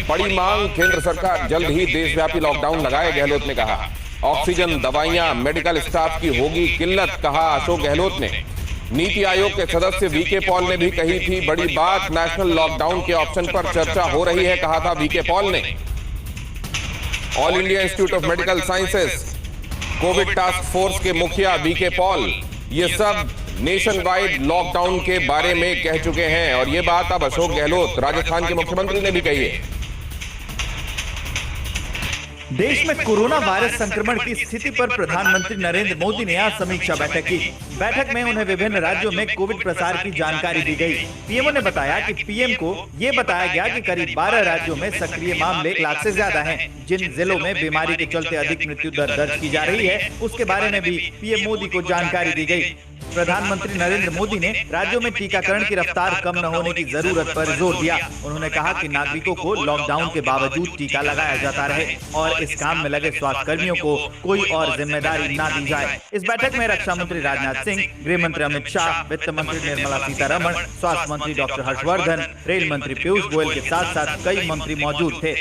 बड़ी मांग, केंद्र सरकार जल्द ही देशव्यापी लॉकडाउन लगाए, गहलोत ने कहा। ऑक्सीजन, दवाइयां, मेडिकल स्टाफ की होगी किल्लत, कहा अशोक गहलोत ने। नीति आयोग के सदस्य वीके पॉल ने भी कही थी बड़ी बात, नेशनल लॉकडाउन के ऑप्शन पर चर्चा हो रही है, कहा था वीके पॉल ने। All India institute of medical sciences Covid task force के मुखिया वीके पॉल ये सब नेशन वाइड लॉकडाउन के बारे में कह चुके हैं, और ये बात अब अशोक गहलोत राजस्थान के मुख्यमंत्री ने भी कही है। देश में कोरोना वायरस संक्रमण की स्थिति पर प्रधानमंत्री नरेंद्र मोदी ने आज समीक्षा बैठक की। बैठक में उन्हें विभिन्न राज्यों में कोविड प्रसार की जानकारी दी गई। पीएमओ ने बताया कि पीएम को ये बताया गया कि करीब 12 राज्यों में सक्रिय मामले 1 लाख से ज्यादा हैं। जिन जिलों में बीमारी के चलते अधिक मृत्यु दर दर्ज की जा रही है, उसके बारे में भी पीएम मोदी को जानकारी दी गई। प्रधानमंत्री नरेंद्र मोदी ने राज्यों में टीकाकरण की रफ्तार कम न होने की जरूरत पर जोर दिया। उन्होंने कहा कि नागरिकों को लॉकडाउन के बावजूद टीका लगाया जाता रहे और इस काम में लगे स्वास्थ्य कर्मियों को कोई और जिम्मेदारी न दी जाए। इस बैठक में रक्षा मंत्री राजनाथ सिंह, गृह मंत्री अमित शाह, वित्त मंत्री निर्मला सीतारमण, स्वास्थ्य मंत्री डॉक्टर हर्षवर्धन, रेल मंत्री पीयूष गोयल के साथ साथ कई मंत्री मौजूद थे।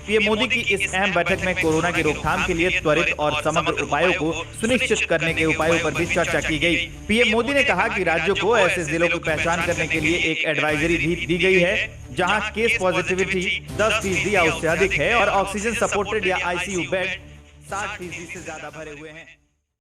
पीएम मोदी की इस अहम बैठक में कोरोना की रोकथाम के लिए त्वरित और समग्र उपायों को सुनिश्चित करने के उपायों पर भी चर्चा की गई। पीएम मोदी ने कहा कि राज्यों को ऐसे जिलों की पहचान करने के लिए एक एडवाइजरी भी दी गई है जहां केस पॉजिटिविटी 10% या उससे अधिक है और ऑक्सीजन सपोर्टेड या आईसीयू बेड 60% से ज्यादा भरे हुए हैं।